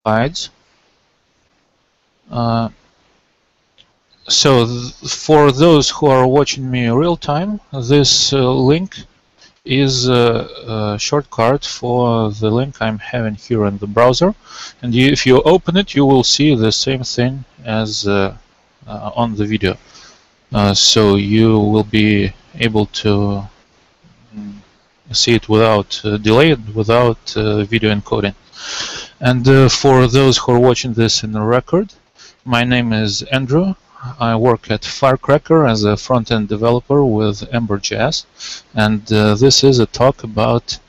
slides. So for those who are watching me real time, this link is a shortcut for the link I'm having here in the browser, and if you open it, you will see the same thing as on the video. So you will be able to see it without delay, without video encoding. And for those who are watching this in the record, my name is Andrew. I work at Firecracker as a front-end developer with Ember.js, and this is a talk about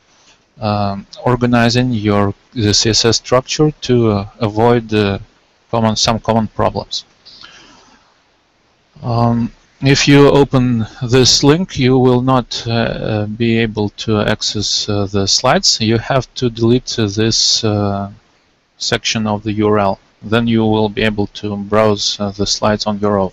organizing the CSS structure to avoid some common problems. If you open this link, you will not be able to access the slides. You have to delete this section of the URL. Then you will be able to browse the slides on your own.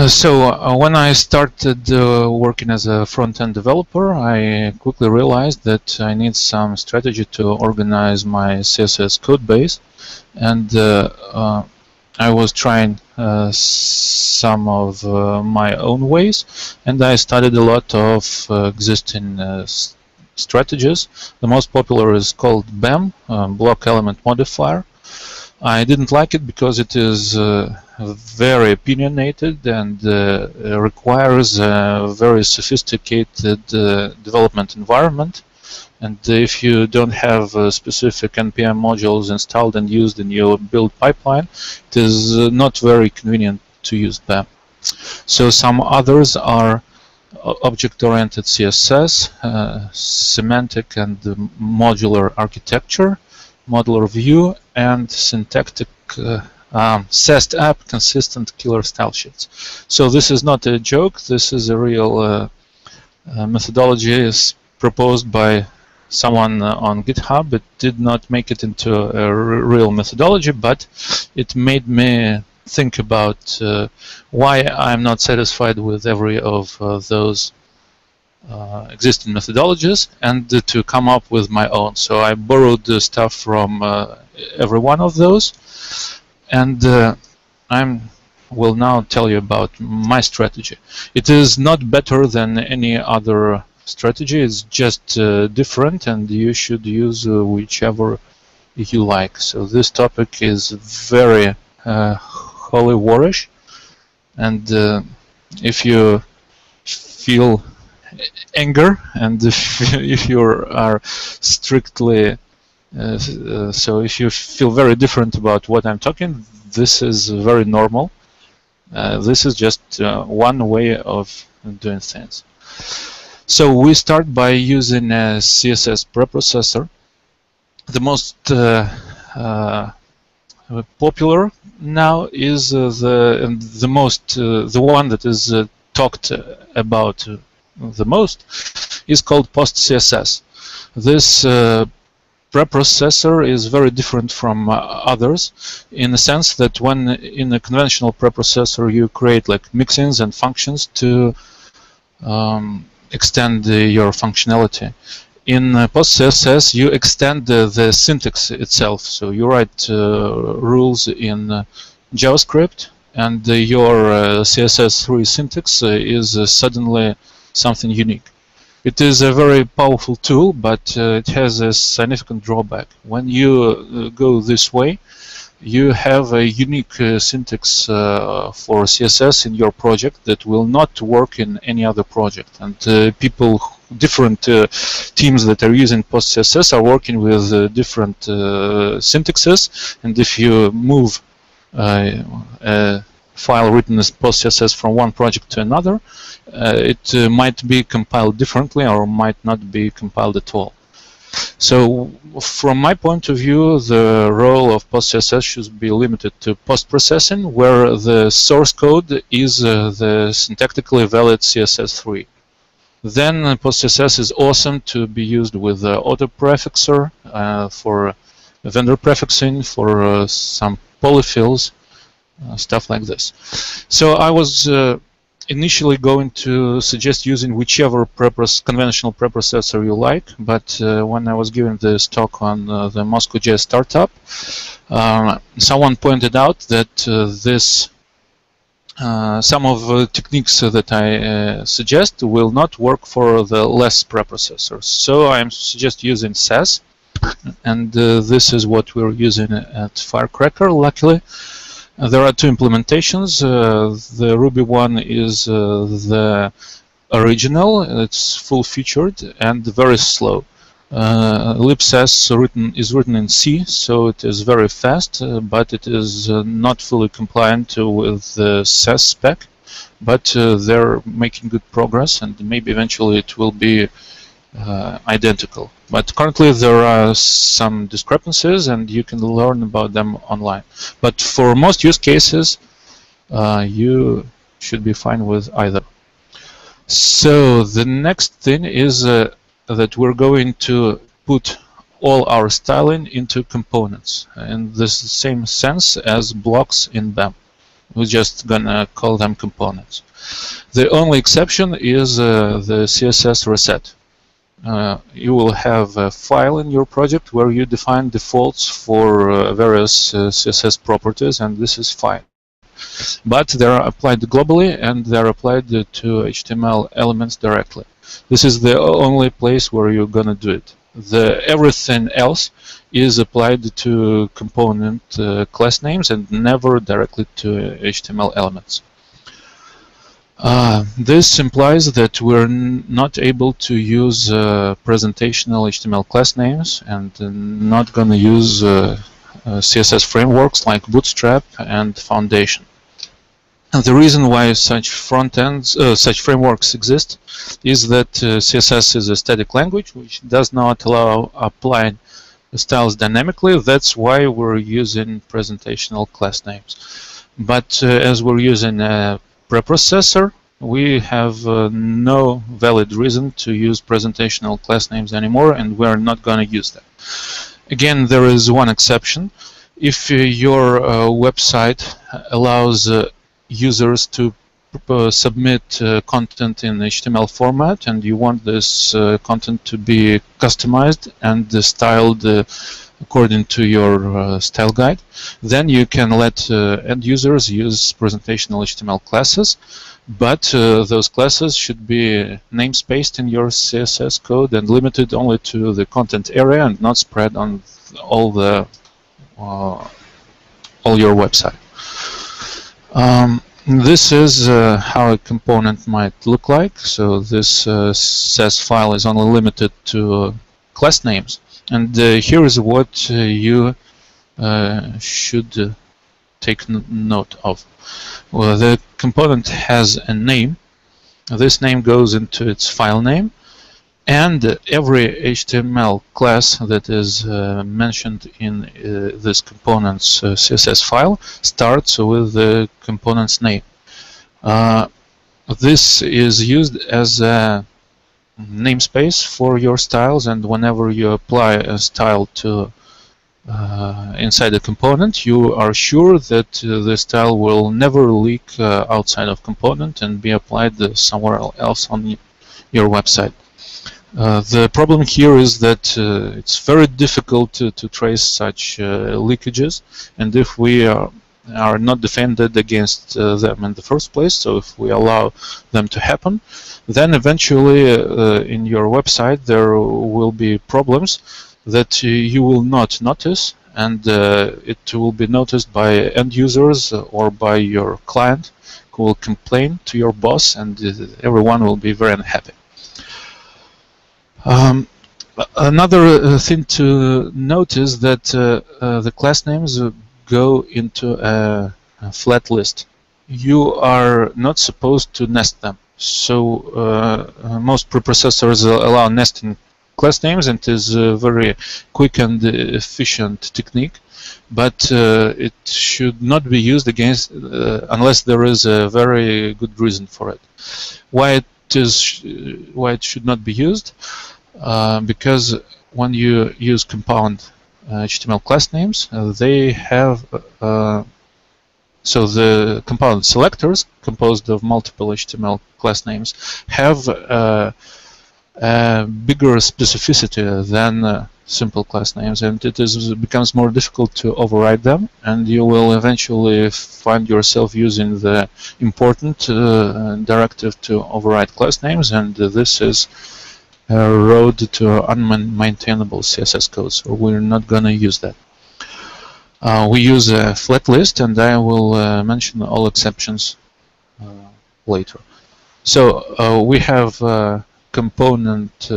So when I started working as a front-end developer, I quickly realized that I need some strategy to organize my CSS code base, and I was trying some of my own ways, and I studied a lot of existing strategies. The most popular is called BEM, Block Element Modifier. I didn't like it because it is very opinionated and requires a very sophisticated development environment. And if you don't have specific NPM modules installed and used in your build pipeline, it is not very convenient to use BEM. So some others are object-oriented CSS, semantic and modular architecture, modular view, and syntactic SEST app consistent killer style sheets. So this is not a joke. This is a real methodology is proposed by someone on GitHub. It did not make it into a real methodology, but it made me think about why I'm not satisfied with every of those existing methodologies, and to come up with my own. So I borrowed the stuff from every one of those, and I will now tell you about my strategy. It is not better than any other strategy. It's just different, and you should use whichever you like. So this topic is very holy warish, and if you feel anger, and if you are strictly so if you feel very different about what I'm talking, this is very normal. This is just one way of doing things. So we start by using a CSS preprocessor. The most popular now is the one that is talked about the most is called PostCSS. This preprocessor is very different from others in the sense that when in a conventional preprocessor you create like mixins and functions to extend your functionality. In PostCSS, you extend the syntax itself. So you write rules in JavaScript, and your CSS3 syntax is suddenly something unique. It is a very powerful tool, but it has a significant drawback. When you go this way, you have a unique syntax for CSS in your project that will not work in any other project. And different teams that are using PostCSS are working with different syntaxes. And if you move a file written as PostCSS from one project to another, it might be compiled differently or might not be compiled at all. So from my point of view, the role of PostCSS should be limited to post-processing, where the source code is the syntactically valid CSS3. Then PostCSS is awesome to be used with auto-prefixer for vendor prefixing, for some polyfills, stuff like this. So I was initially going to suggest using whichever conventional preprocessor you like, but when I was giving this talk on the Moscow.js startup, someone pointed out that some of the techniques that I suggest will not work for the less preprocessors. So I suggest using SAS, and this is what we're using at Firecracker, luckily. There are two implementations. The Ruby one is the original. It's full-featured and very slow. libsass is written in C, so it is very fast, but it is not fully compliant with the SAS spec. But they're making good progress, and maybe eventually it will be identical. But currently there are some discrepancies, and you can learn about them online. But for most use cases, you should be fine with either. So the next thing is that we're going to put all our styling into components in the same sense as blocks in BEM. We're just gonna call them components. The only exception is the CSS reset. You will have a file in your project where you define defaults for various CSS properties, and this is fine. But they are applied globally, and they are applied to HTML elements directly. This is the only place where you're going to do it. Everything else is applied to component class names and never directly to HTML elements. This implies that we're not able to use presentational HTML class names, and not going to use CSS frameworks like Bootstrap and Foundation. And the reason why such such frameworks exist is that CSS is a static language which does not allow applying styles dynamically. That's why we're using presentational class names. But as we're using a preprocessor, we have no valid reason to use presentational class names anymore, and we're not going to use them. Again, there is one exception. If your website allows users to submit content in HTML format, and you want this content to be customized and styled according to your style guide, then you can let end users use presentational HTML classes, but those classes should be namespaced in your CSS code and limited only to the content area and not spread on all your website. This is how a component might look like. So this SAS file is only limited to class names, and here is what you should take note of. Well, the component has a name. This name goes into its file name, and every HTML class that is mentioned in this component's CSS file starts with the component's name. This is used as a namespace for your styles, and whenever you apply a style to inside the component, you are sure that the style will never leak outside of component and be applied somewhere else on your website. The problem here is that it's very difficult to trace such leakages, and if we are not defended against them in the first place, so if we allow them to happen, then eventually in your website there will be problems that you will not notice, and it will be noticed by end users or by your client, who will complain to your boss, and everyone will be very unhappy. Another thing to note is that the class names go into a flat list. You are not supposed to nest them. So most preprocessors allow nesting class names, and it is a very quick and efficient technique, but it should not be used against unless there is a very good reason for it. Why it should not be used? Because when you use compound HTML class names, they have So the component selectors, composed of multiple HTML class names, have bigger specificity than simple class names, and it becomes more difficult to override them, and you will eventually find yourself using the important directive to override class names, and this is a road to unmaintainable CSS code, so we're not going to use that. We use a flat list, and I will mention all exceptions later. So we have component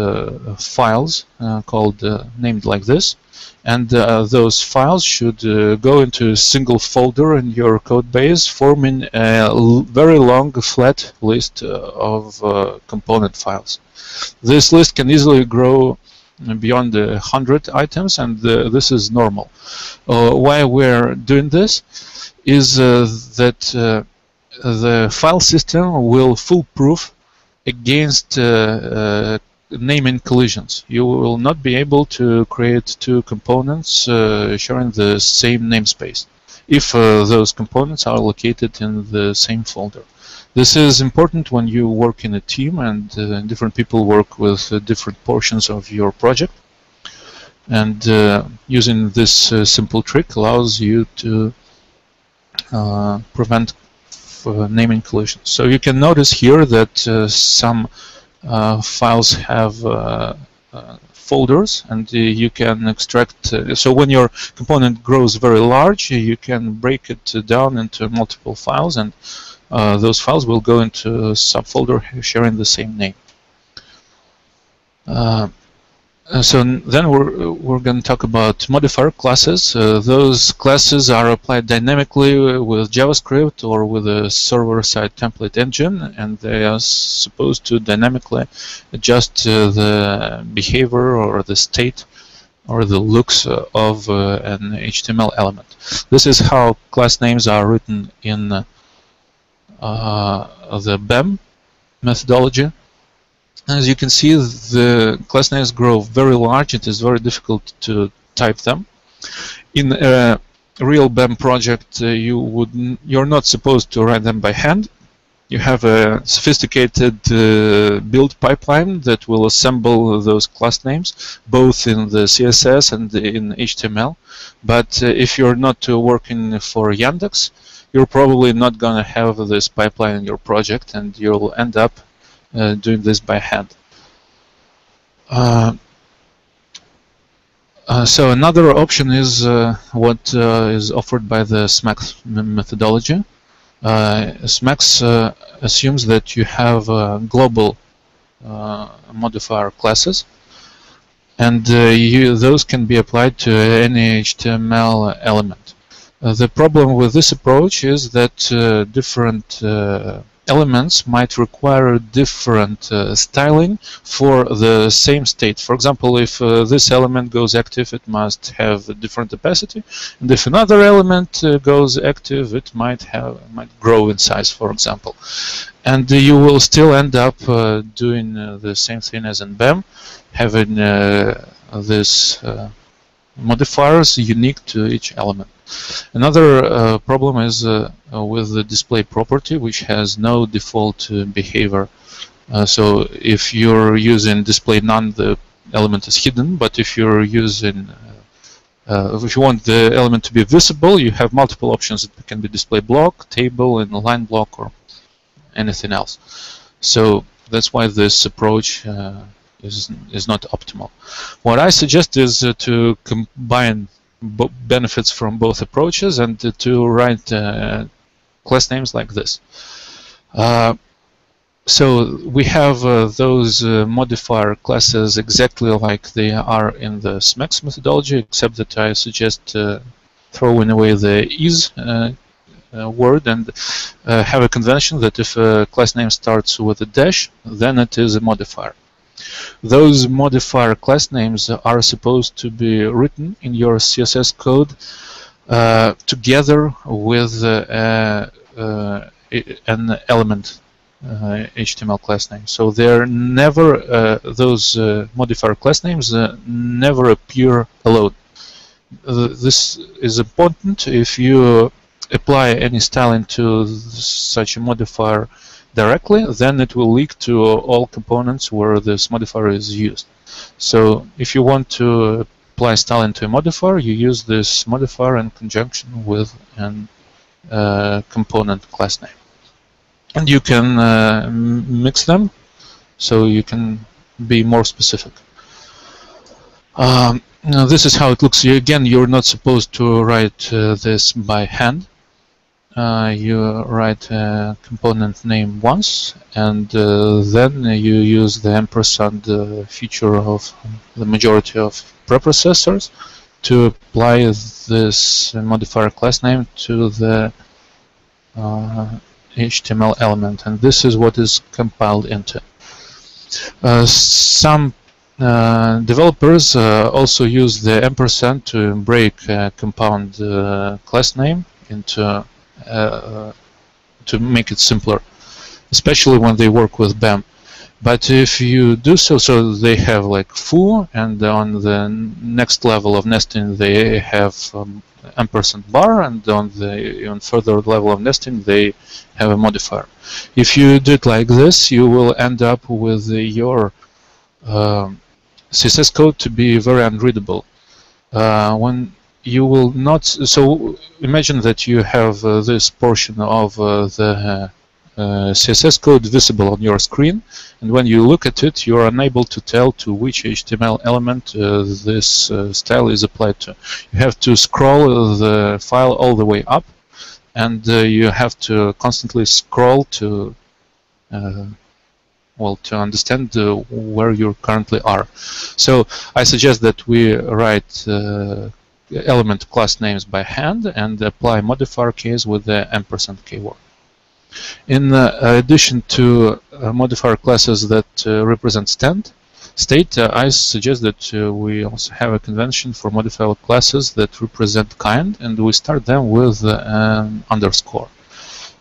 files called named like this, and those files should go into a single folder in your code base, forming a very long flat list of component files. This list can easily grow beyond 100 items, and this is normal. Why we're doing this is that the file system will foolproof against naming collisions. You will not be able to create two components sharing the same namespace if those components are located in the same folder. This is important when you work in a team and different people work with different portions of your project. And using this simple trick allows you to prevent naming collisions. So you can notice here that some files have folders, and you can extract. So when your component grows very large, you can break it down into multiple files, and those files will go into a subfolder sharing the same name. So then we're going to talk about modifier classes. Those classes are applied dynamically with JavaScript or with a server-side template engine, and they are supposed to dynamically adjust the behavior or the state or the looks of an HTML element. This is how class names are written in the BEM methodology. As you can see, the class names grow very large. It is very difficult to type them. In a real BEM project, you're not supposed to write them by hand. You have a sophisticated build pipeline that will assemble those class names, both in the CSS and in HTML. But if you're not working for Yandex, you're probably not going to have this pipeline in your project, and you'll end up doing this by hand. So another option is what is offered by the SMAX methodology. SMAX assumes that you have global modifier classes, and those can be applied to any HTML element. The problem with this approach is that different elements might require different styling for the same state. For example, if this element goes active, it must have a different opacity, and if another element goes active, it might grow in size, for example. And you will still end up doing the same thing as in BEM, having this modifiers unique to each element. Another problem is with the display property, which has no default behavior. So if you're using display none, the element is hidden. But if you're using, if you want the element to be visible, you have multiple options. It can be display block, table, and line block, or anything else. So that's why this approach is not optimal. What I suggest is to combine benefits from both approaches and to write class names like this. So we have those modifier classes exactly like they are in the SMAX methodology, except that I suggest throwing away the is word and have a convention that if a class name starts with a dash, then it is a modifier. Those modifier class names are supposed to be written in your CSS code together with an element HTML class name. So they're never those modifier class names never appear alone. This is important if you apply any styling to such a modifier directly, then it will leak to all components where this modifier is used. So if you want to apply styling to a modifier, you use this modifier in conjunction with an component class name. And you can mix them, so you can be more specific. Now this is how it looks. Again, you're not supposed to write this by hand. You write a component name once, and then you use the ampersand feature of the majority of preprocessors to apply this modifier class name to the HTML element, and this is what is compiled into. Some developers also use the ampersand to break a compound class name into to make it simpler, especially when they work with BEM. But if you do so they have like foo, and on the next level of nesting they have ampersand bar, and on the even further level of nesting they have a modifier. If you do it like this, you will end up with your CSS code to be very unreadable. When you will not, so imagine that you have this portion of the CSS code visible on your screen, and when you look at it, you are unable to tell to which HTML element this style is applied to. You have to scroll the file all the way up, and you have to constantly scroll to well, to understand where you currently are. So I suggest that we write element class names by hand and apply modifier case with the ampersand keyword. In addition to modifier classes that represent state, I suggest that we also have a convention for modifier classes that represent kind, and we start them with an underscore.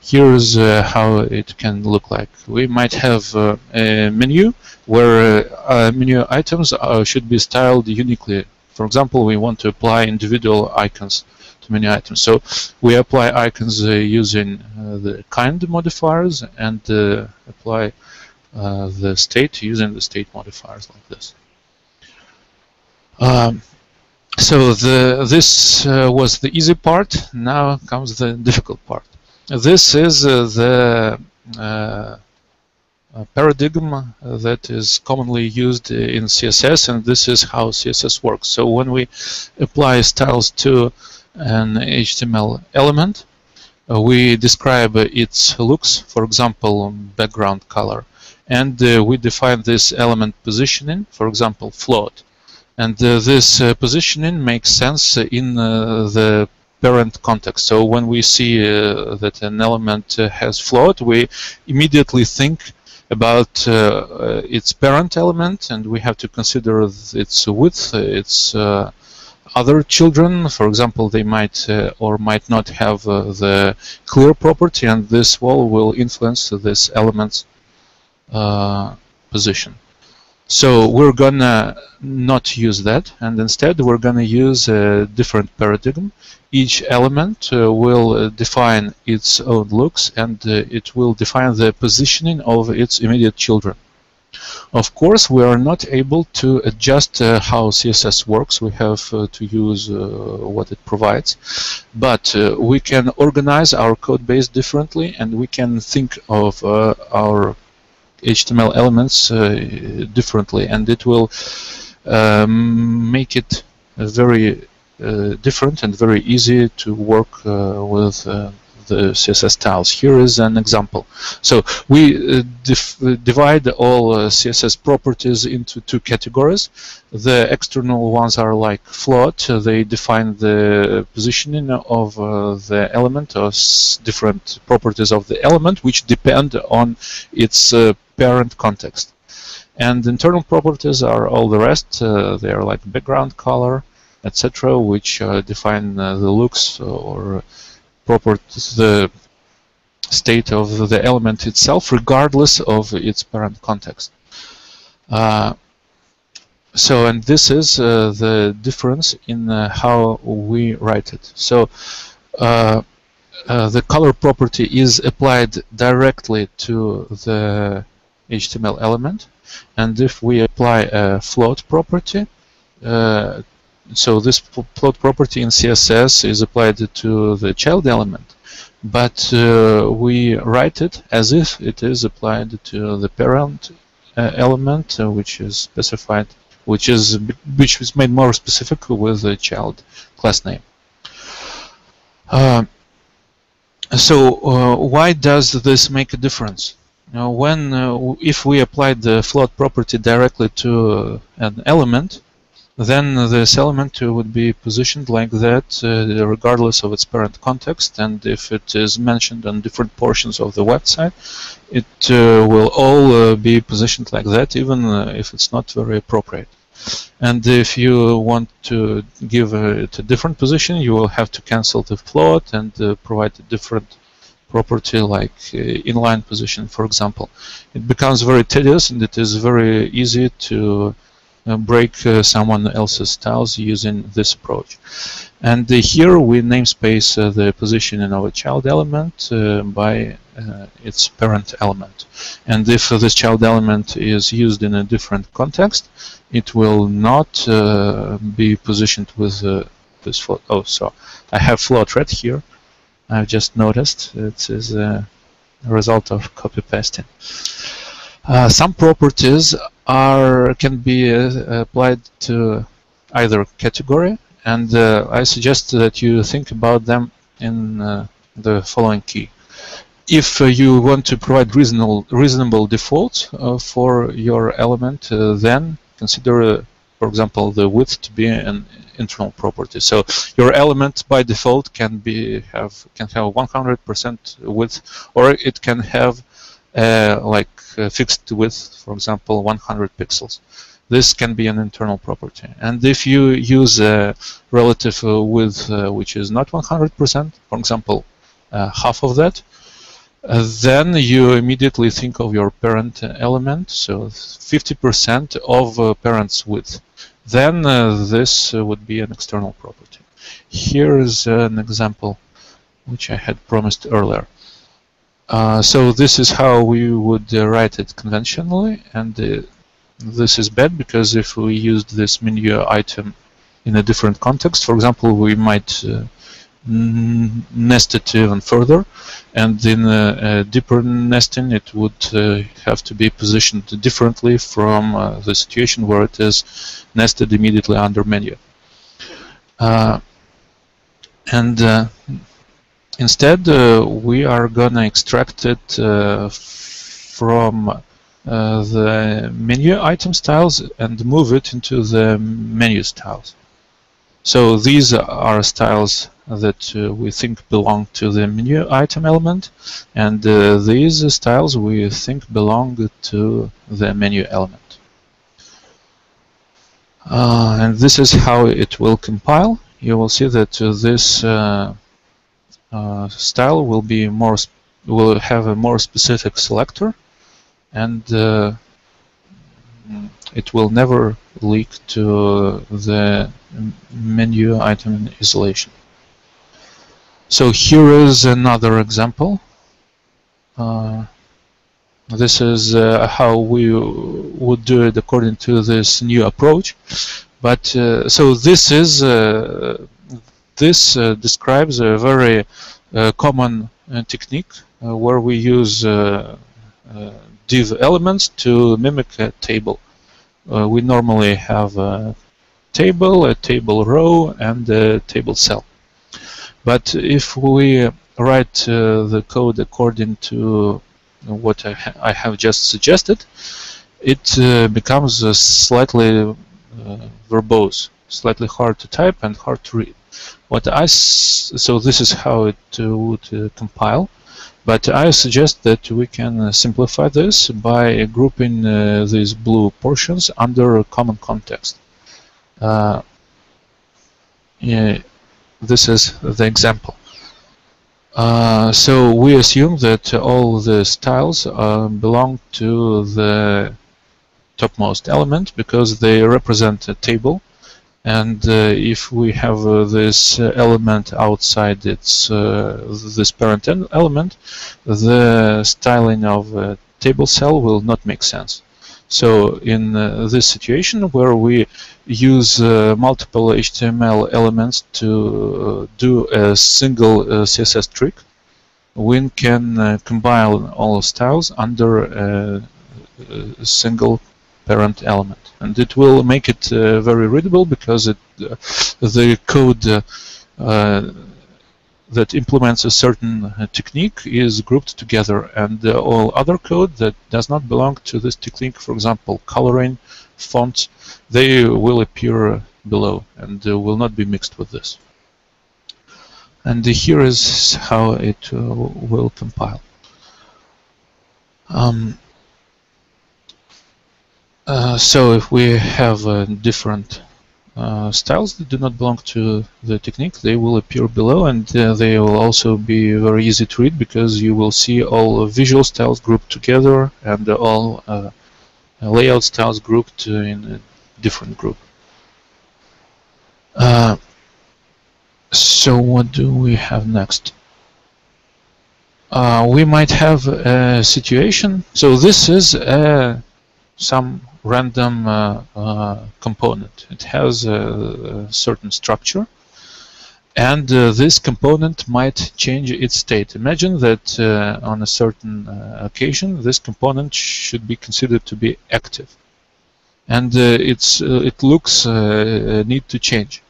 Here's how it can look like. We might have a menu where menu items should be styled uniquely. For example, we want to apply individual icons to menu items. So we apply icons using the kind modifiers, and apply the state using the state modifiers like this. So this was the easy part. Now comes the difficult part. This is the paradigm that is commonly used in CSS, and this is how CSS works. So when we apply styles to an HTML element, we describe its looks, for example, background color, and we define this element positioning, for example, float. And this positioning makes sense in the parent context. So when we see that an element has float, we immediately think about its parent element, and we have to consider its width, its other children. For example, they might or might not have the clear property, and this wall will influence this element's position. So we're gonna not use that, and instead we're gonna use a different paradigm. Each element will define its own looks, and it will define the positioning of its immediate children. Of course, we are not able to adjust how CSS works. We have to use what it provides, but we can organize our code base differently, and we can think of our HTML elements differently, and it will make it very different and very easy to work with the CSS styles. Here is an example. So we divide all CSS properties into two categories. The external ones are like float. They define the positioning of the element, or different properties of the element, which depend on its parent context. And internal properties are all the rest. They are like background color, etc., which define the looks or properties, the state of the element itself, regardless of its parent context. So, and this is the difference in how we write it. So, the color property is applied directly to the HTML element, and if we apply a float property, so this float property in CSS is applied to the child element, but we write it as if it is applied to the parent element, which is specified, which is made more specific with the child class name. So why does this make a difference? If we apply the float property directly to an element, then this element would be positioned like that regardless of its parent context, and if it is mentioned on different portions of the website, it will all be positioned like that, even if it's not very appropriate. And if you want to give it a different position, you will have to cancel the float and provide a different property like inline position, for example. It becomes very tedious, and it is very easy to break someone else's styles using this approach. And here we namespace the positioning of a child element by its parent element. And if this child element is used in a different context, it will not be positioned with this float. Oh, so I have float red here. I've just noticed it is a result of copy pasting. Some properties can be applied to either category, and I suggest that you think about them in the following key. If you want to provide reasonable defaults for your element, then consider, for example, the width to be an internal property. So your element by default can have 100% width, or it can have like fixed width, for example, 100 pixels. This can be an internal property. And if you use a relative width which is not 100%, for example, half of that, then you immediately think of your parent element, so 50% of parent's width. Then this would be an external property. Here is an example which I had promised earlier. So this is how we would write it conventionally, and this is bad because if we used this menu item in a different context, for example, we might nest it even further, and in a deeper nesting it would have to be positioned differently from the situation where it is nested immediately under menu. Instead, we are gonna extract it from the menu item styles and move it into the menu styles. So these are styles that we think belong to the menu item element, and these styles we think belong to the menu element. And this is how it will compile. You will see that this style will have a more specific selector, and it will never leak to the menu item in isolation. So here is another example. This is how we would do it according to this new approach. But so this is describes a very common technique where we use div elements to mimic a table. We normally have a table row, and a table cell. But if we write the code according to what I have just suggested, it becomes slightly verbose, slightly hard to type and hard to read. So this is how it would compile. But I suggest that we can simplify this by grouping these blue portions under a common context. This is the example. So we assume that all the styles belong to the topmost element because they represent a table, And if we have this element outside its this parent element, the styling of a table cell will not make sense. So in this situation where we use multiple HTML elements to do a single CSS trick, we can combine all styles under a single parent element, and it will make it very readable, because the code that implements a certain technique is grouped together, and all other code that does not belong to this technique, for example coloring, fonts, they will appear below and will not be mixed with this. And here is how it will compile. So if we have different styles that do not belong to the technique, they will appear below, and they will also be very easy to read, because you will see all visual styles grouped together and all layout styles grouped in a different group. So what do we have next? We might have a situation. So this is some random component. It has a certain structure, and this component might change its state. Imagine that on a certain occasion, this component should be considered to be active, and it looks need to change.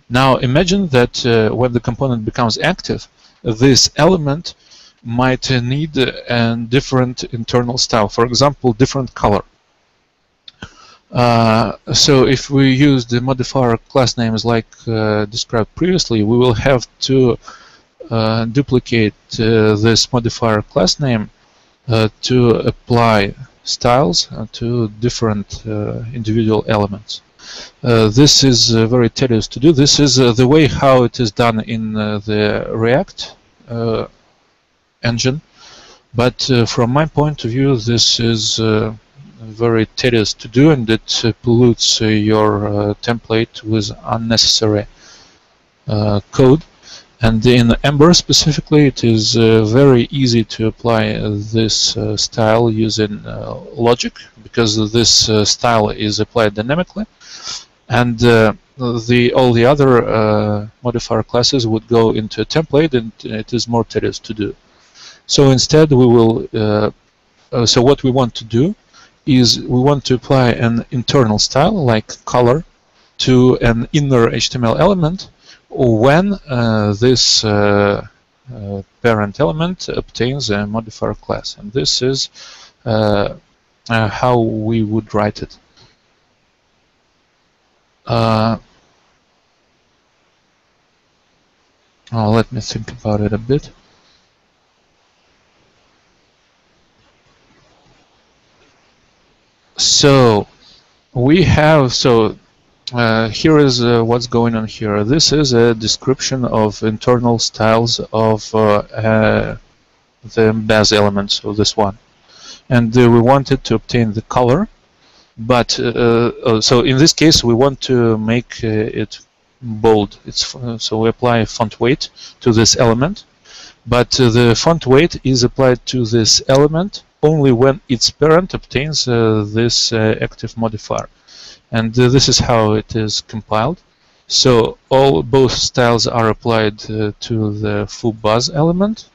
Now imagine that when the component becomes active, this element might need a different internal style, for example different color. So if we use the modifier class names like described previously, we will have to duplicate this modifier class name to apply styles to different individual elements. This is very tedious to do. This is the way how it is done in the React engine, but from my point of view this is very tedious to do, and it pollutes your template with unnecessary code. And in Ember specifically, it is very easy to apply this style using logic, because this style is applied dynamically, and all the other modifier classes would go into a template, and it is more tedious to do. So instead we will so what we want to do is we want to apply an internal style like color to an inner HTML element when this parent element obtains a modifier class, and this is how we would write it. Let me think about it a bit. So we have, here is what's going on here. This is a description of internal styles of the base elements of this one, and we wanted to obtain the color, but so in this case we want to make it bold. So we apply font weight to this element, but the font weight is applied to this element only when its parent obtains this active modifier, and this is how it is compiled. So both styles are applied to the foo buzz element,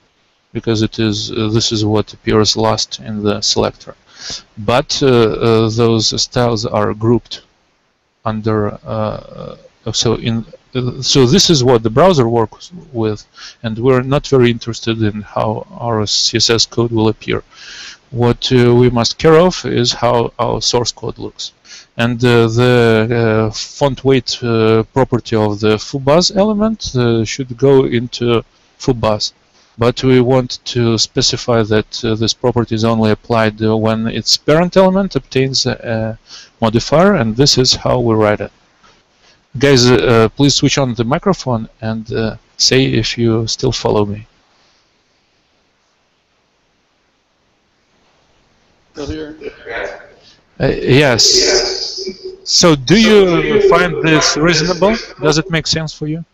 because it is this is what appears last in the selector, but those styles are grouped under so this is what the browser works with, and we're not very interested in how our CSS code will appear. What we must care of is how our source code looks. And the font weight property of the foo buzz element should go into foo buzz. But we want to specify that this property is only applied when its parent element obtains a modifier, and this is how we write it. Guys, please switch on the microphone and say if you still follow me. Still here? Yes. So do you find this reasonable? Does it make sense for you?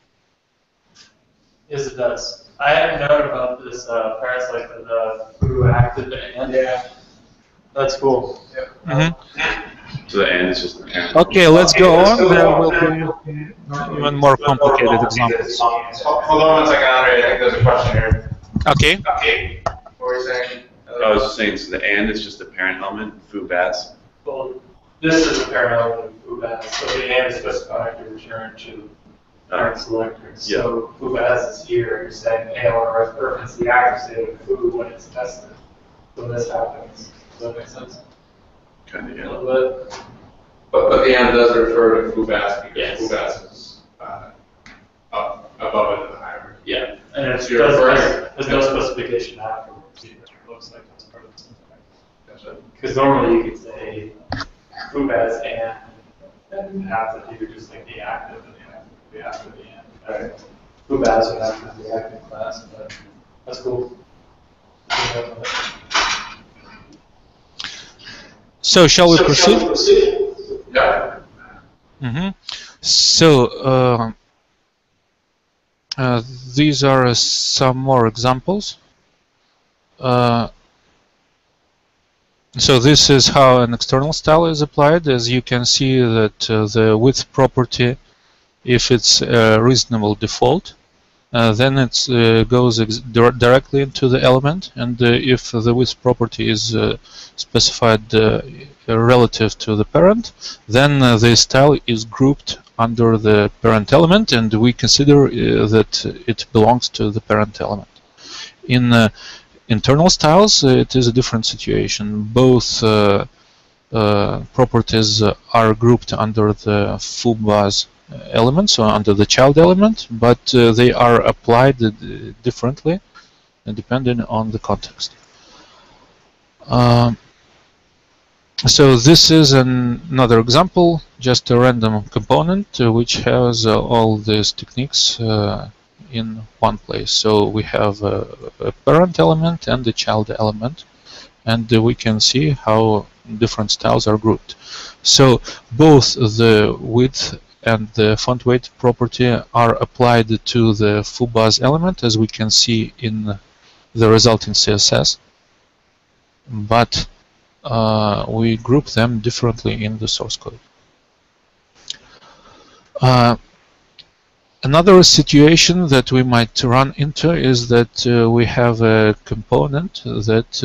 Yes, it does. I hadn't known about this parents like the foo active and yeah, that's cool. So the and is just the parent. Okay, let's go on. There will be even more complicated examples. Hold on one second, Andre. I think there's a question here. Okay. Okay. What were you saying? I was just saying, so the and is just the parent element, foo bas. Well, this is a parent element of foo bas, so the and is specified to return to parent selector. So foo bas is here. You're saying, hey, I want to reference the active state of foo when it's tested. So this happens. Does that make sense? Kind of, A yeah. little bit. But the and does refer to foo bas because Yes. foo bas is up above it in the hierarchy. Yeah. And it's, So you're referring- there's no specification afterwards either. It looks like that's part of the syntax. Because normally you could say foo bas and have to do just like the active and the after the and. Right. Foo bas would have to be the active class, but that's cool. So shall we proceed? Yeah. So these are some more examples. So this is how an external style is applied. As you can see that the width property, if it's a reasonable default, then it goes directly into the element, and if the width property is specified relative to the parent, then the style is grouped under the parent element, and we consider that it belongs to the parent element. In internal styles, it is a different situation. Both properties are grouped under the foo bas element, so under the child element, but they are applied differently depending on the context. So this is another example, just a random component which has all these techniques in one place. So we have a parent element and a child element, and we can see how different styles are grouped. So both the width and the font weight property are applied to the foo bas element, as we can see in the resulting CSS, but we group them differently in the source code. Another situation that we might run into is that we have a component that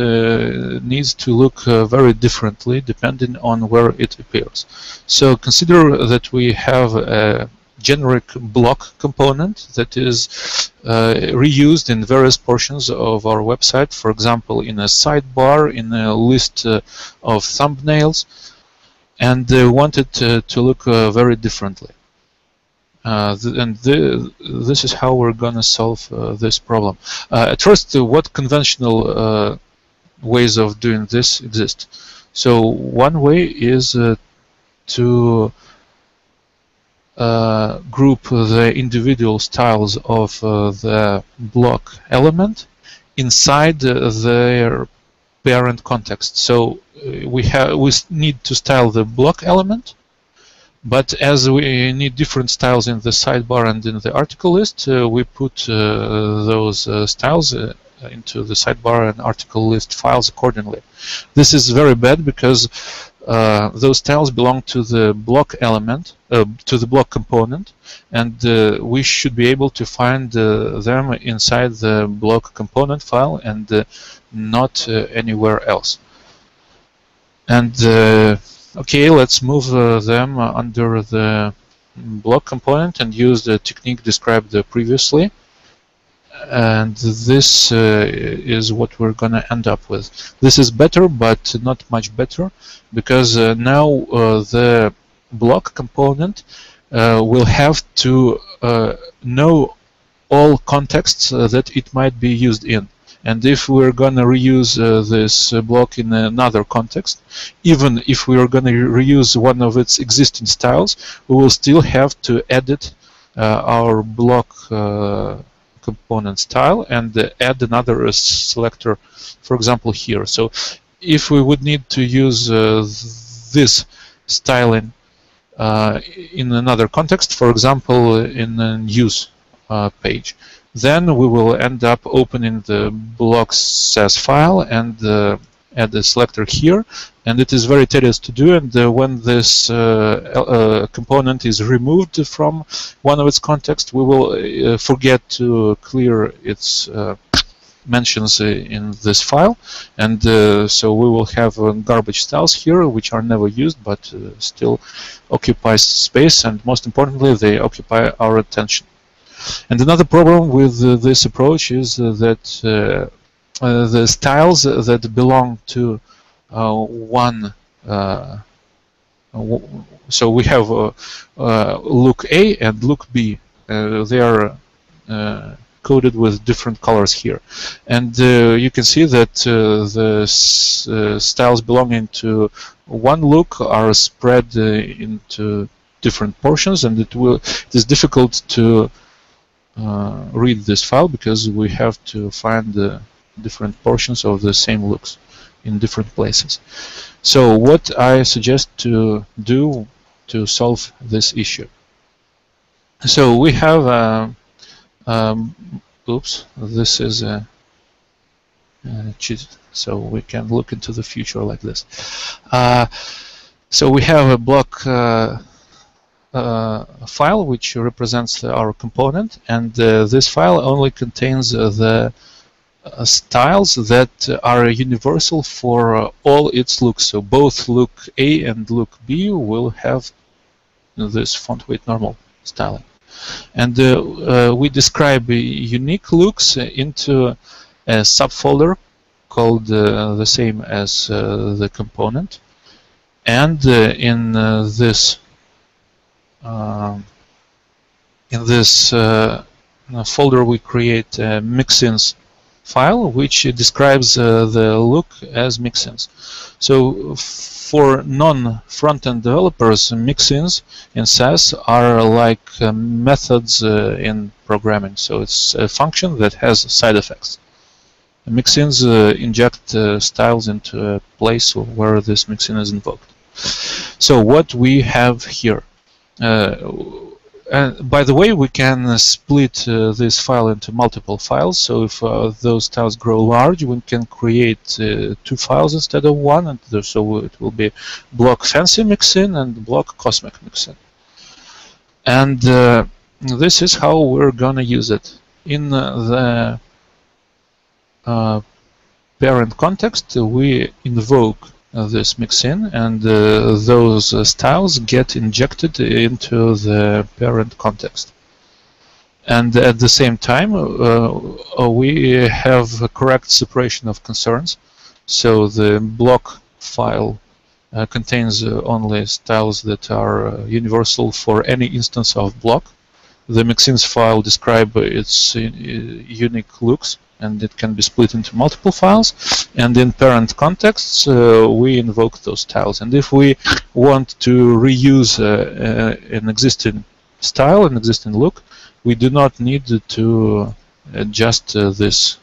needs to look very differently depending on where it appears. So consider that we have a generic block component that is reused in various portions of our website, for example, in a sidebar, in a list of thumbnails, and want it to look very differently. This is how we're going to solve this problem. At first, what conventional ways of doing this exist? So one way is to group the individual styles of the block element inside their parent context. So we need to style the block element, but as we need different styles in the sidebar and in the article list, we put those styles into the sidebar and article list files accordingly. This is very bad because those styles belong to the block element, to the block component, and we should be able to find them inside the block component file and not anywhere else. And okay, let's move them under the block component and use the technique described previously. And this is what we're going to end up with. This is better, but not much better, because now the block component will have to know all contexts that it might be used in. And if we're going to reuse this block in another context, even if we are going to reuse one of its existing styles, we will still have to edit our block component style and add another selector, for example, here. So if we would need to use this styling in another context, for example, in a news page. Then we will end up opening the block.cs file and add the selector here, and it is very tedious to do. And when this component is removed from one of its contexts, we will forget to clear its mentions in this file, and so we will have garbage styles here which are never used but still occupy space, and most importantly they occupy our attention. And another problem with this approach is that the styles that belong to one so we have look A and look B. They are coded with different colors here, and you can see that the styles belonging to one look are spread into different portions, and it is difficult to read this file because we have to find the different portions of the same looks in different places. So what I suggest to do to solve this issue. So we have oops, this is a cheat, so we can look into the future like this. So we have a block file which represents our component, and this file only contains the styles that are universal for all its looks. So both look A and look B will have this font weight normal styling. And we describe unique looks into a subfolder called the same as the component. And in this folder we create a mixins file which describes the look as mixins. So for non-front-end developers, mixins in SAS are like methods in programming. So it's a function that has side effects. Mixins inject styles into a place where this mixin is invoked. So what we have here. And by the way, we can split this file into multiple files. So if those styles grow large, we can create 2 files instead of one, and so it will be block fancy mixin and block cosmic mixin. And this is how we're gonna use it. In the parent context, we invoke this mixin, and those styles get injected into the parent context. And at the same time, we have a correct separation of concerns. So the block file contains only styles that are universal for any instance of block. The mixins file describes its unique looks, and it can be split into multiple files. And in parent contexts, we invoke those styles. And if we want to reuse an existing style, an existing look, we do not need to adjust this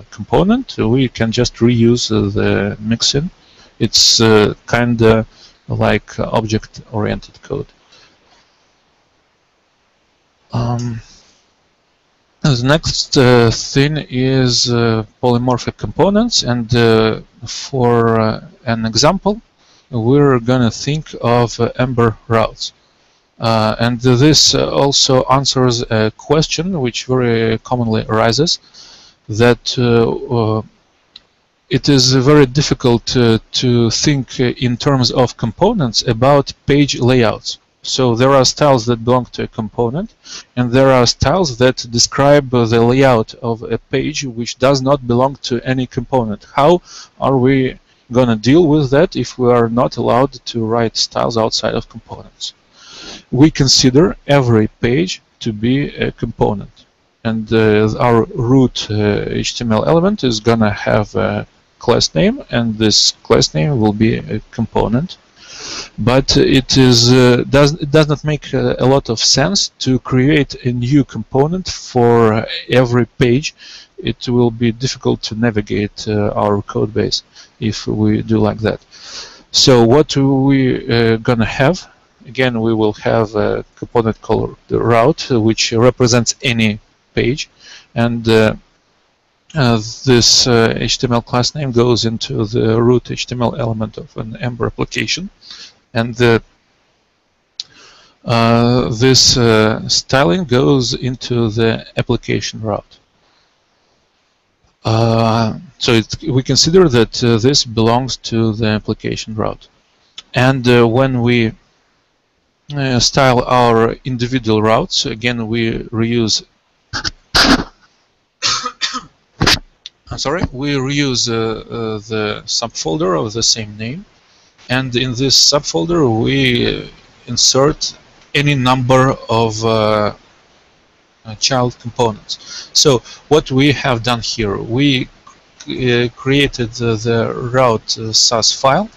component. We can just reuse the mixin. It's kind of like object-oriented code. The next thing is polymorphic components, and for an example, we're going to think of Ember routes. And this also answers a question which very commonly arises, that it is very difficult to think in terms of components about page layouts. So there are styles that belong to a component, and there are styles that describe the layout of a page which does not belong to any component. How are we going to deal with that if we are not allowed to write styles outside of components? We consider every page to be a component, and our root HTML element is going to have a class name, and this class name will be a component. But it does not make a lot of sense to create a new component for every page. It will be difficult to navigate our code base if we do like that. So what we're gonna have again, we will have a component called route, which represents any page, and this HTML class name goes into the root HTML element of an Ember application, and this styling goes into the application route. So we consider that this belongs to the application route. And when we style our individual routes, again, we reuse we reuse the subfolder of the same name, and in this subfolder we insert any number of child components. So what we have done here, we created the route SAS file,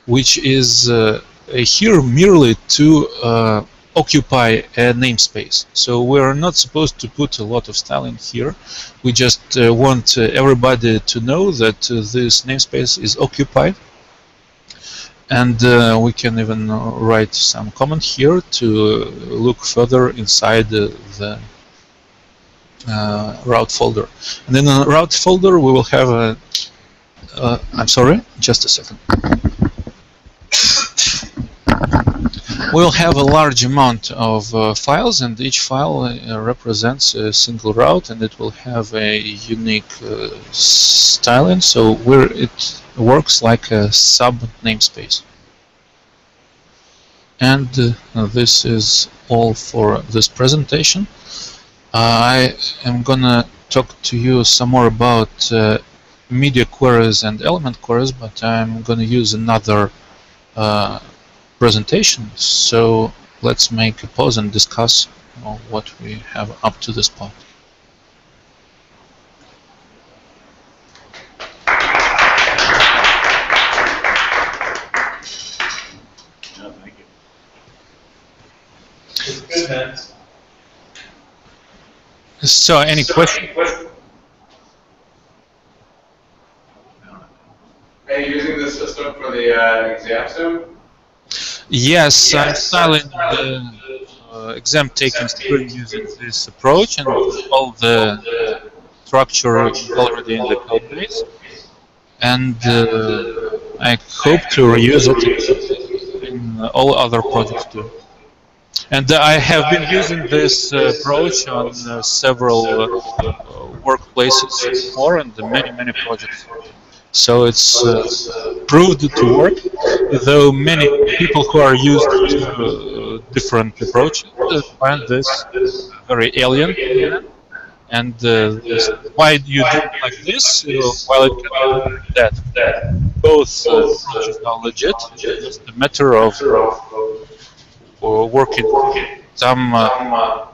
which is here merely to occupy a namespace. So we're not supposed to put a lot of styling here. We just want everybody to know that this namespace is occupied. And we can even write some comment here to look further inside the route folder. And in the route folder we will have a I'm sorry, just a second. We'll have a large amount of files, and each file represents a single route, and it will have a unique styling, so it works like a sub namespace. And this is all for this presentation. I am gonna talk to you some more about media queries and element queries, but I'm gonna use another presentation. So let's make a pause and discuss what we have up to this point. Thank you. It's good, man. So any question? Are you using this system for the exam sim? Yes, I'm styling the exam taking screen using this approach, and all the structure is already in the code base. And I hope to reuse it in all other projects too. And I have been using this approach on several workplaces before, and many projects. So it's proved to work, though many people who are used to different approaches find this very alien. And why do you do it like this? Well, it can be that both approaches are legit. It's a matter of working some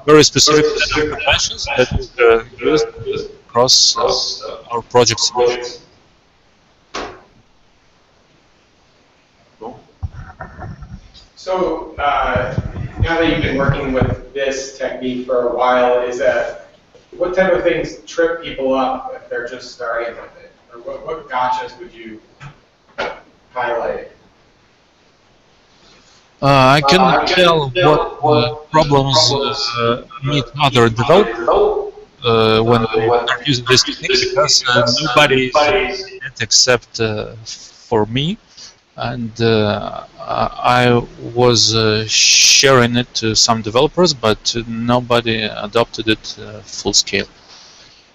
very specific set of conventions that are used across our projects. So now that you've been working with this technique for a while, what type of things trip people up if they're just starting with it? Or what gotchas would you highlight? I can tell what problems meet other developers when they are using this technique, because nobody is in it except for me. And I was sharing it to some developers, but nobody adopted it full scale.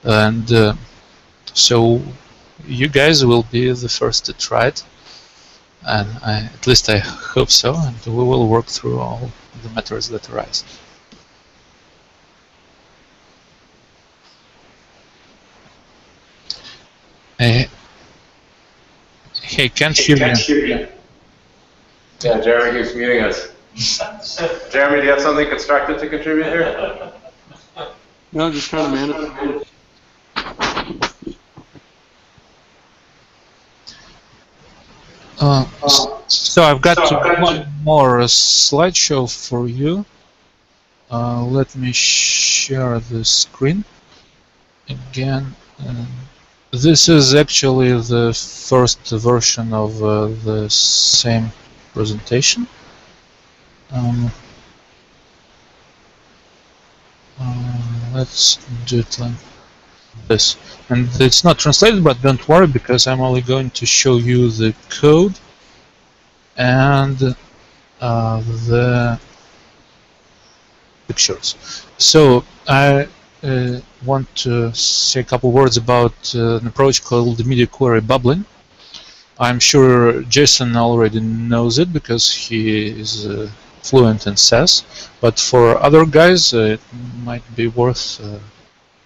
And so you guys will be the first to try it, and at least I hope so, and we will work through all the matters that arise. Hey, can't hear me. Yeah, Jeremy keeps muting us. Jeremy, do you have something constructive to contribute here? No, just trying to manage. So I've got one more slideshow for you. Let me share the screen again. This is actually the first version of the same presentation. Um, let's do it like this. And it's not translated, but don't worry, because I'm only going to show you the code and the pictures. So I want to say a couple words about an approach called media query bubbling. I'm sure Jason already knows it because he is fluent in CSS, but for other guys it might be worth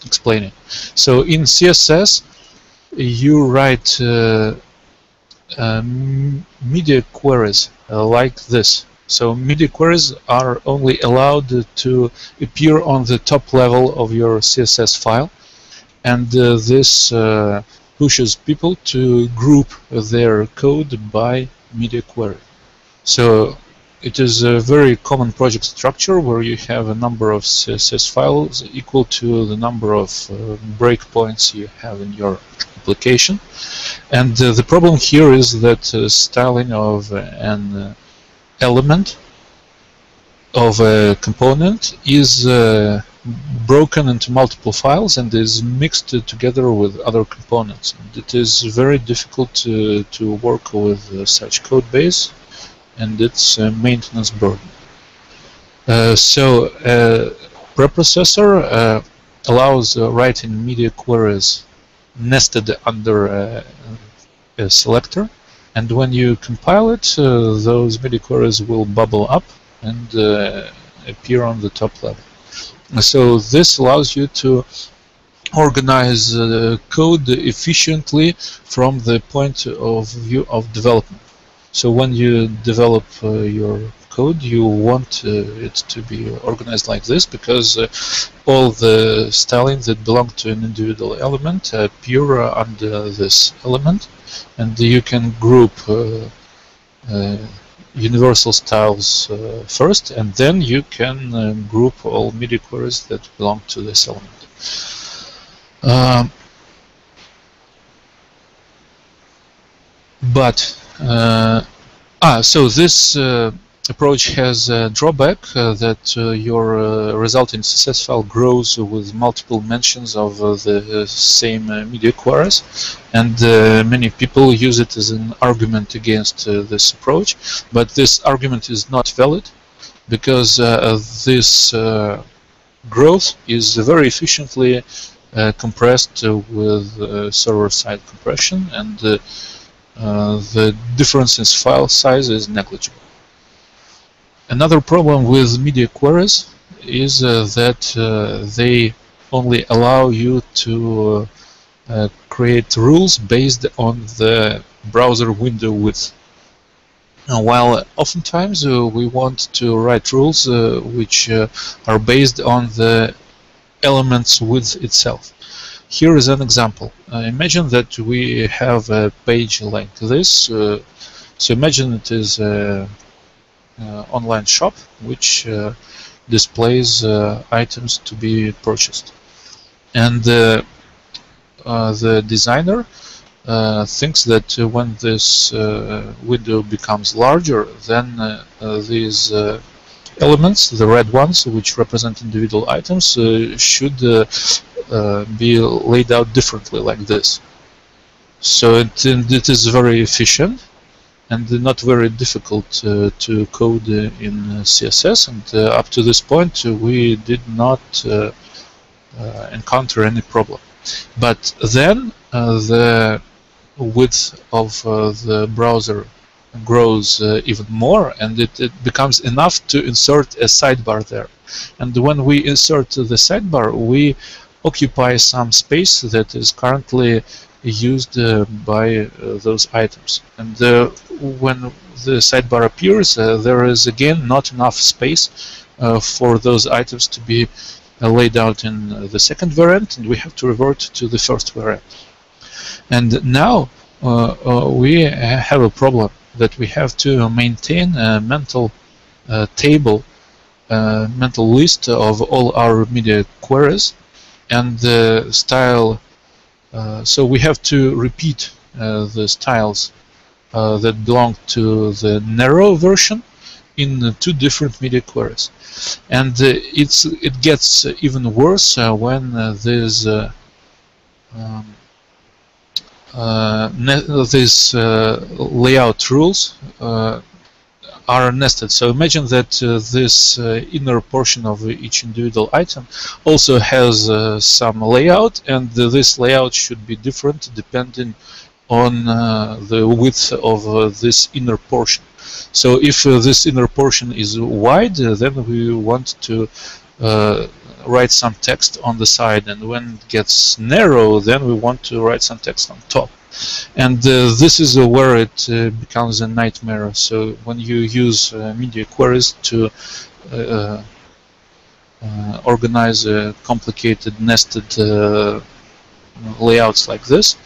explaining. So in CSS you write media queries like this. So media queries are only allowed to appear on the top level of your CSS file, and this pushes people to group their code by media query. So it is a very common project structure where you have a number of CSS files equal to the number of breakpoints you have in your application. And the problem here is that styling of an element of a component is broken into multiple files and is mixed together with other components. And it is very difficult to work with such code base, and it's a maintenance burden. So a preprocessor allows writing media queries nested under a selector, and when you compile it, those media queries will bubble up and appear on the top level. So this allows you to organize code efficiently from the point of view of development. So when you develop your code, you want it to be organized like this, because all the styling that belong to an individual element appear under this element, and you can group universal styles first, and then you can group all media queries that belong to this element. So this approach has a drawback that your resulting CSS file grows with multiple mentions of the same media queries, and many people use it as an argument against this approach. But this argument is not valid, because this growth is very efficiently compressed with server-side compression, and the difference in file size is negligible. Another problem with media queries is that they only allow you to create rules based on the browser window width. While oftentimes we want to write rules which are based on the element's width itself. Here is an example. Imagine that we have a page like this. So imagine it is an online shop which displays items to be purchased. And the designer thinks that when this window becomes larger, then these elements, the red ones, which represent individual items, should be laid out differently, like this. So it is very efficient and not very difficult to code in CSS, and up to this point we did not encounter any problem. But then the width of the browser grows even more, and it becomes enough to insert a sidebar there. And when we insert the sidebar, we occupy some space that is currently used by those items. And when the sidebar appears, there is again not enough space for those items to be laid out in the second variant, and we have to revert to the first variant. And now we have a problem that we have to maintain a mental table, mental list of all our media queries, and the style. So we have to repeat the styles that belong to the narrow version, in two different media queries, and it gets even worse when these layout rules are nested. So imagine that this inner portion of each individual item also has some layout, and this layout should be different depending on the width of this inner portion. So if this inner portion is wide, then we want to write some text on the side, and when it gets narrow, then we want to write some text on top. And this is where it becomes a nightmare. So when you use media queries to organize complicated nested layouts like this,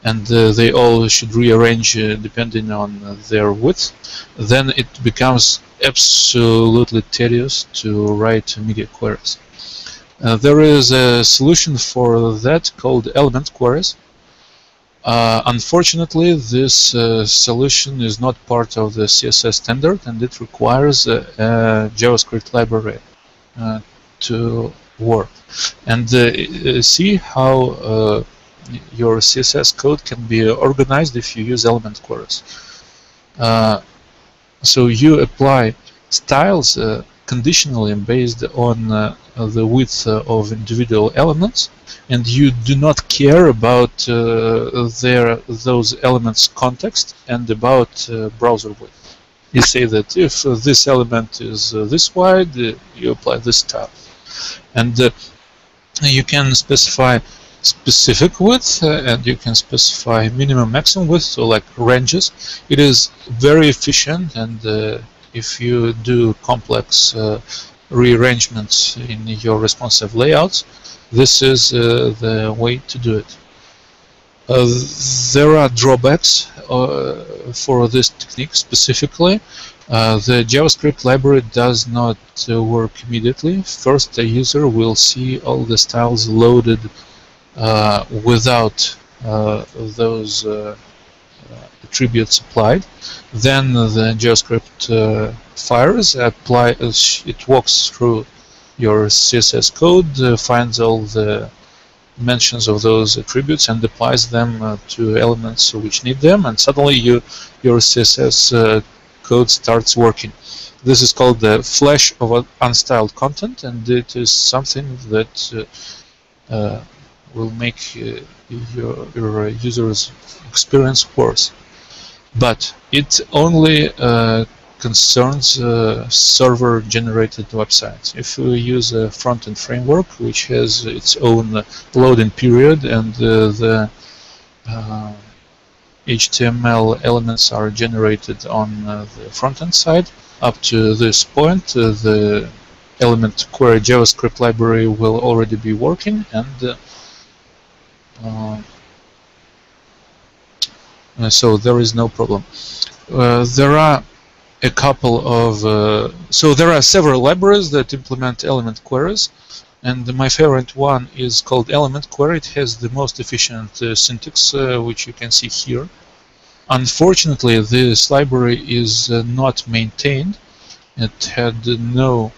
and they all should rearrange depending on their width, then it becomes absolutely tedious to write media queries. There is a solution for that called element queries. Unfortunately, this solution is not part of the CSS standard, and it requires a JavaScript library to work. And see how your CSS code can be organized if you use element queries. So you apply styles conditionally based on the width of individual elements, and you do not care about those elements' context and about browser width. You say that if this element is this wide, you apply this style. And you can specify specific width, and you can specify minimum maximum width, so like ranges. It is very efficient, and if you do complex rearrangements in your responsive layouts, this is the way to do it. There are drawbacks for this technique specifically. The JavaScript library does not work immediately. First, the user will see all the styles loaded without those attributes applied. Then the JavaScript fires, it walks through your CSS code, finds all the mentions of those attributes and applies them to elements which need them, and suddenly your CSS code starts working. This is called the flash of unstyled content, and it is something that will make your user's experience worse. But it only concerns server-generated websites. If we use a front-end framework which has its own loading period, and the HTML elements are generated on the front-end side, up to this point the element query JavaScript library will already be working, and so there is no problem. There are a couple of so there are several libraries that implement element queries, and my favorite one is called element query. It has the most efficient syntax, which you can see here. Unfortunately, this library is not maintained. It had no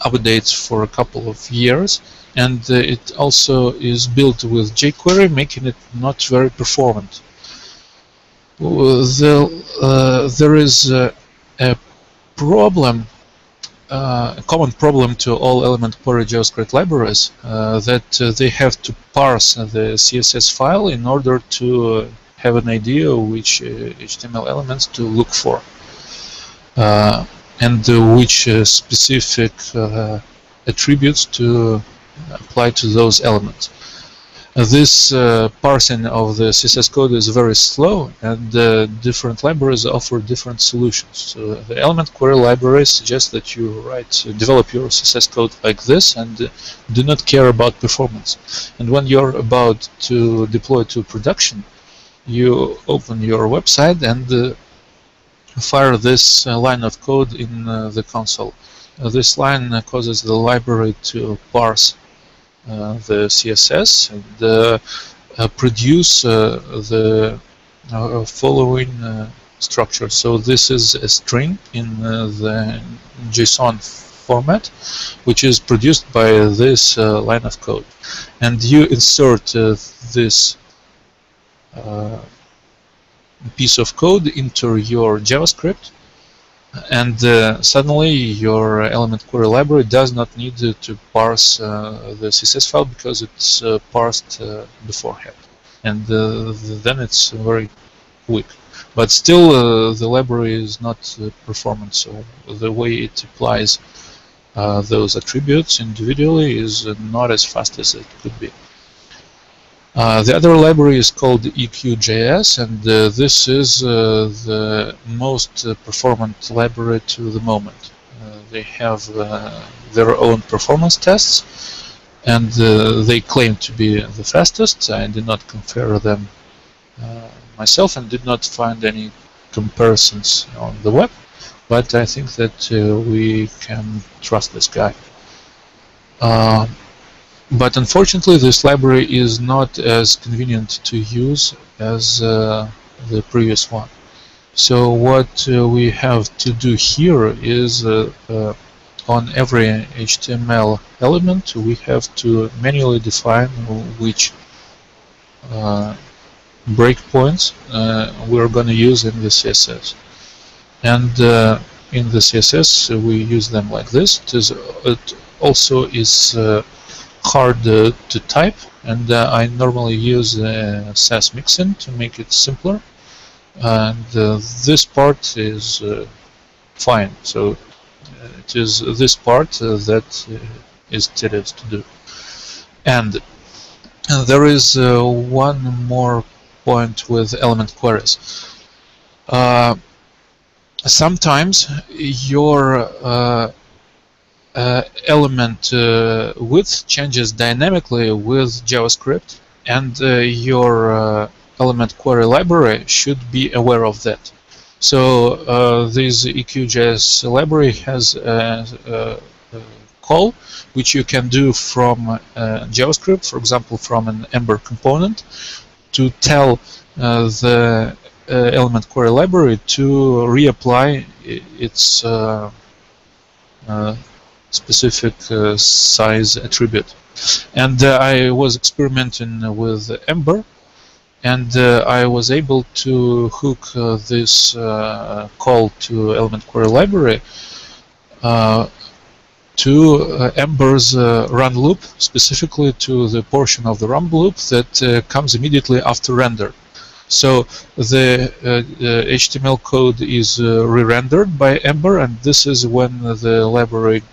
updates for a couple of years, and it also is built with jQuery, making it not very performant. There is a problem, a common problem to all element query JavaScript libraries, that they have to parse the CSS file in order to have an idea which HTML elements to look for, and which specific attributes to apply to those elements. This parsing of the CSS code is very slow, and different libraries offer different solutions. So the element query library suggests that you develop your CSS code like this and do not care about performance. And when you're about to deploy to production, you open your website and fire this line of code in the console. This line causes the library to parse the CSS and produce the following structure. So this is a string in the JSON format, which is produced by this line of code. And you insert this piece of code into your JavaScript, and suddenly your element query library does not need to parse the CSS file because it's parsed beforehand. And then it's very quick. But still, the library is not performant, so the way it applies those attributes individually is not as fast as it could be. The other library is called EQJS, and this is the most performant library to the moment. They have their own performance tests, and they claim to be the fastest. I did not compare them myself and did not find any comparisons on the web, but I think that we can trust this guy. But unfortunately, this library is not as convenient to use as the previous one. So what we have to do here is on every HTML element, we have to manually define which breakpoints we're going to use in the CSS. And in the CSS, we use them like this. It also is hard to type, and I normally use SAS mixin to make it simpler. And this part is fine. So it is this part that is tedious to do. And there is one more point with element queries. Sometimes your element width changes dynamically with JavaScript, and your element query library should be aware of that. So this EQJS library has a call which you can do from JavaScript, for example, from an Ember component, to tell the element query library to reapply its specific size attribute. And I was experimenting with Ember, and I was able to hook this call to element query library to Ember's run loop, specifically to the portion of the run loop that comes immediately after render. So the HTML code is re-rendered by Ember, and this is when the library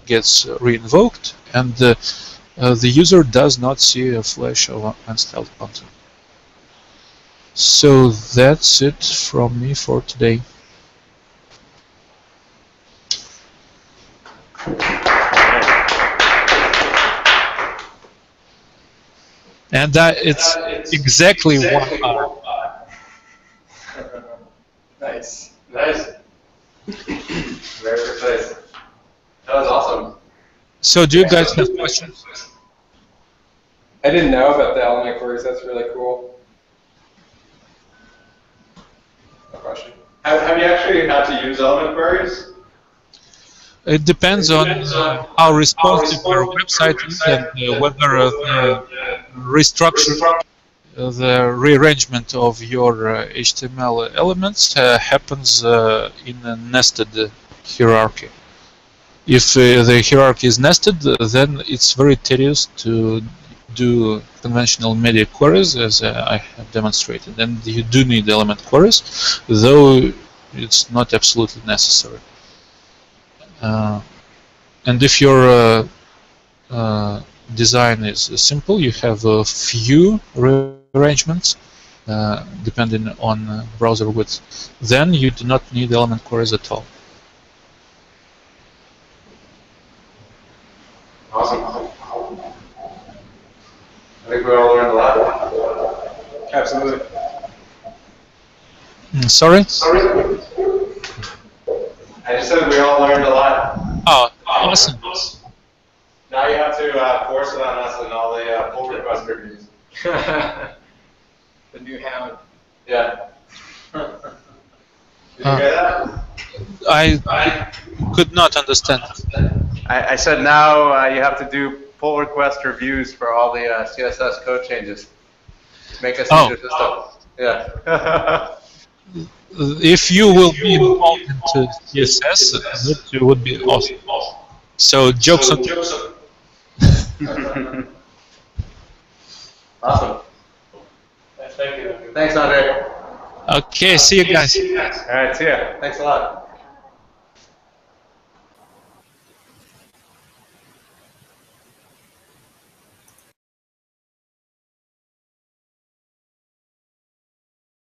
gets re-invoked, and the user does not see a flash of unstyled content. So that's it from me for today. And it's exactly 1 hour. Nice. Nice. Very precise. That was awesome. So do you guys have questions? I didn't know about the element queries. That's really cool. No question. Have you actually had to use element queries? It depends on how responsive your website is and whether the restructure, the rearrangement of your HTML elements happens in a nested hierarchy. If the hierarchy is nested, then it's very tedious to do conventional media queries, as I have demonstrated. And you do need element queries, though it's not absolutely necessary. And if your design is simple, you have a few rearrangements depending on browser width, then you do not need element queries at all. Awesome. I think we all learned a lot. Absolutely. Sorry? I just said we all learned a lot. Oh, awesome. Now you have to force it on us and all the pull request reviews. The new hound. Yeah. Did you hear that? I could not understand. I said now you have to do pull request reviews for all the CSS code changes. Make us use your system. Yeah. If you will be involved into CSS, that would be awesome. So jokes on. Awesome. Thank you. Thanks, Andre. Okay, see you guys. All right, see ya. Thanks a lot.